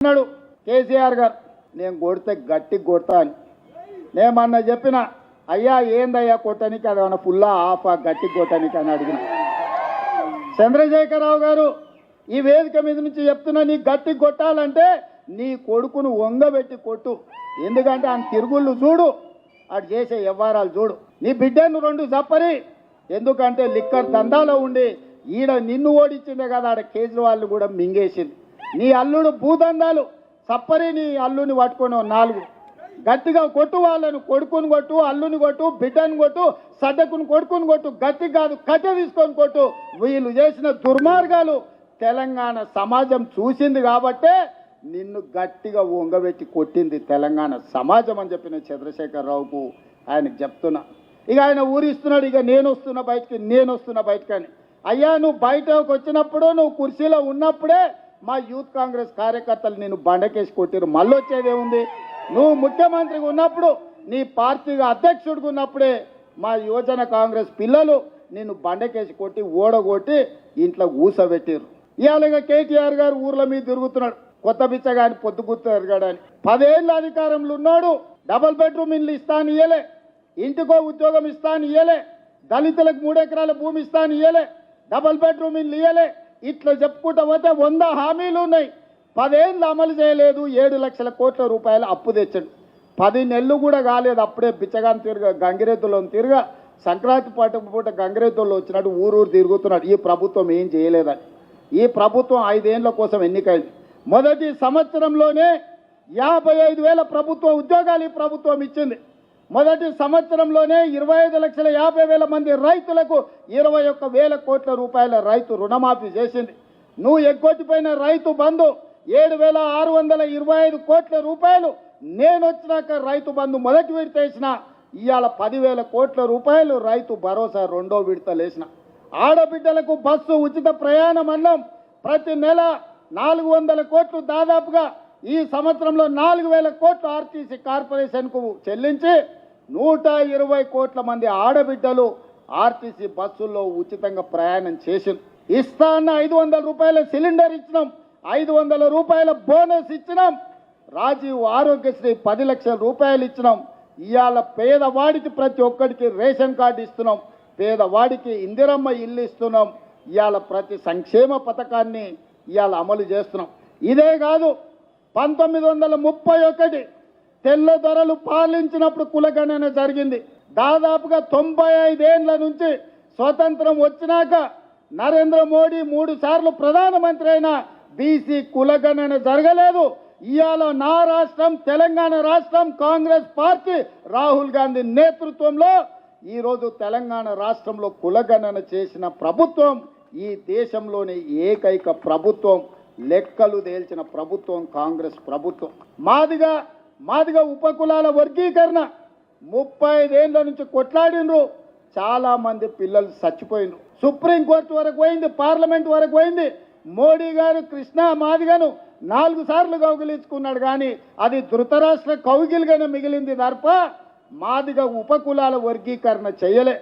అన్నాడు కేసీఆర్ గారు, నేను కొడితే గట్టి కొడతా అని. నేమన్నా చెప్పిన, అయ్యా ఏందయ్యా కొట్టనికి, అది ఏమన్నా ఫుల్లా ఆఫా గట్టి కొట్టనికి అని అడిగిన. చంద్రశేఖరరావు గారు ఈ వేదిక మీద నుంచి చెప్తున్నా, నీ గట్టి కొట్టాలంటే నీ కొడుకును వంగబెట్టి కొట్టు. ఎందుకంటే ఆయన తిరుగుళ్ళు చూడు, అటు చేసే వ్యవహారాలు చూడు. నీ బిడ్డను రెండు చప్పరి, ఎందుకంటే లిక్కర్ దందాలో ఉండి ఈడ నిన్ను ఓడించిందే కదా, ఆడ కేజ్రీవాల్ కూడా మింగేసింది. నీ అల్లుడు భూదందాలు చప్పరి, నీ అల్లుని పట్టుకొని నాలుగు గట్టిగా కొట్టు, వాళ్ళను కొడుకుని కొట్టు, అల్లుని కొట్టు, బిడ్డను కొట్టు, సడ్డకుని కొడుకుని కొట్టు, గట్టి కాదు కట్టె తీసుకొని కొట్టు. వీళ్ళు చేసిన దుర్మార్గాలు తెలంగాణ సమాజం చూసింది కాబట్టే నిన్ను గట్టిగా వంగబెట్టి కొట్టింది తెలంగాణ సమాజం అని చెప్పిన చంద్రశేఖరరావుకు ఆయనకు చెప్తున్నా. ఇక ఆయన ఊరిస్తున్నాడు, ఇక నేను వస్తున్నా బయటకి అని. అయ్యా నువ్వు బయటకు వచ్చినప్పుడు, నువ్వు కుర్చీలో ఉన్నప్పుడే మా యూత్ కాంగ్రెస్ కార్యకర్తలు నేను బండకేసి కొట్టిరు. మళ్ళీ వచ్చేదేముంది? నువ్వు ముఖ్యమంత్రిగా ఉన్నప్పుడు, నీ పార్టీగా అధ్యక్షుడిగా ఉన్నప్పుడే మా యువజన కాంగ్రెస్ పిల్లలు నిన్ను బండకేసి కొట్టి ఓడగొట్టి ఇంట్లో ఊసబెట్టిరు. ఇవాళ కేటీఆర్ గారు ఊర్ల మీద తిరుగుతున్నాడు, కొత్త బిచ్చగాని పొద్దుగుర్తు తిరగడానికి. 10 ఏళ్ళ అధికారంలో ఉన్నాడు, డబుల్ బెడ్రూమ్ ఇల్లు ఇస్తాను ఇయ్యలే, ఇంటికో ఉద్యోగం ఇస్తాను ఇయ్యలే, దళితులకు 3 ఎకరాల భూమి ఇస్తాను ఇయ్యలే, డబుల్ బెడ్రూమ్ ఇల్లు ఇయ్యలే. ఇట్లా చెప్పుకుంటా పోతే 100 హామీలు ఉన్నాయి. 10 ఏళ్ళు అమలు చేయలేదు. 7 లక్షల కోట్ల రూపాయలు అప్పు తెచ్చాడు. 10 నెలలు కూడా కాలేదు, అప్పుడే బిచ్చగాని గంగిరెద్దులో సంక్రాంతి పూట గంగిరెద్దుల్లో వచ్చినట్టు ఊరూరు తిరుగుతున్నాడు. ఈ ప్రభుత్వం ఏం చేయలేదని. ఈ ప్రభుత్వం 5 ఏళ్ల కోసం ఎన్నికైంది. మొదటి సంవత్సరంలోనే 55,000 ప్రభుత్వ ఉద్యోగాలు ఈ ప్రభుత్వం ఇచ్చింది. మొదటి సంవత్సరంలోనే 25,50,000 మంది రైతులకు 21,000 కోట్ల రూపాయల రైతు రుణమాఫీ చేసింది. నువ్వు ఎగ్గొట్టిపోయిన రైతు బంధు 7,625 కోట్ల రూపాయలు నేను వచ్చినాక రైతు బంధు మొదటి విడత వేసిన. ఇవాళ 10,000 కోట్ల రూపాయలు రైతు భరోసా రెండో విడతలేసిన. ఆడబిడ్డలకు బస్సు ఉచిత ప్రయాణం అన్నం ప్రతి నెల 400 కోట్లు, దాదాపుగా ఈ సంవత్సరంలో 4,000 కోట్లు ఆర్టీసీ కార్పొరేషన్కు చెల్లించి 120 కోట్ల మంది ఆడబిడ్డలు ఆర్టీసీ బస్సుల్లో ఉచితంగా ప్రయాణం చేసింది. ఇస్తా అన్న 500 రూపాయల సిలిండర్ ఇచ్చినాం, 500 రూపాయల బోనస్ ఇచ్చినాం. రాజీవ్ ఆరోగ్యశ్రీ 10 లక్షల రూపాయలు ఇచ్చినాం. ఇవాళ పేదవాడికి ప్రతి ఒక్కడికి రేషన్ కార్డు ఇస్తున్నాం, పేదవాడికి ఇందిరమ్మ ఇల్లు ఇస్తున్నాం. ఇవాళ ప్రతి సంక్షేమ పథకాన్ని ఇవాళ అమలు చేస్తున్నాం. ఇదే కాదు, 1931 తెల్ల దొరలు పాలించినప్పుడు కులగణన జరిగింది. దాదాపుగా 95 ఏళ్ల నుంచి స్వతంత్రం వచ్చినాక నరేంద్ర మోడీ 3 సార్లు ప్రధానమంత్రి అయినా బీసీ కులగణన జరగలేదు. ఇవాళ నా రాష్ట్రం తెలంగాణ రాష్ట్రం, కాంగ్రెస్ పార్టీ రాహుల్ గాంధీ నేతృత్వంలో ఈరోజు తెలంగాణ రాష్ట్రంలో కులగణన చేసిన ప్రభుత్వం ఈ దేశంలోని ఏకైక ప్రభుత్వం. లెక్కలు తేల్చిన ప్రభుత్వం కాంగ్రెస్ ప్రభుత్వం. మాదిగా ఉపకులాల వర్గీకరణ 35 ఏళ్ల నుంచి కొట్లాడినరు. చాలా మంది పిల్లలు చచ్చిపోయినరు. సుప్రీంకోర్టు వరకు పోయింది, పార్లమెంట్ వరకు పోయింది. మోడీ గారు కృష్ణా మాదిగను 4 సార్లు కౌగిలించుకున్నాడు, కానీ అది ధృతరాష్ట్ర కౌగిలిగానే మిగిలింది తప్ప మాదిగా ఉపకులాల వర్గీకరణ చేయలే.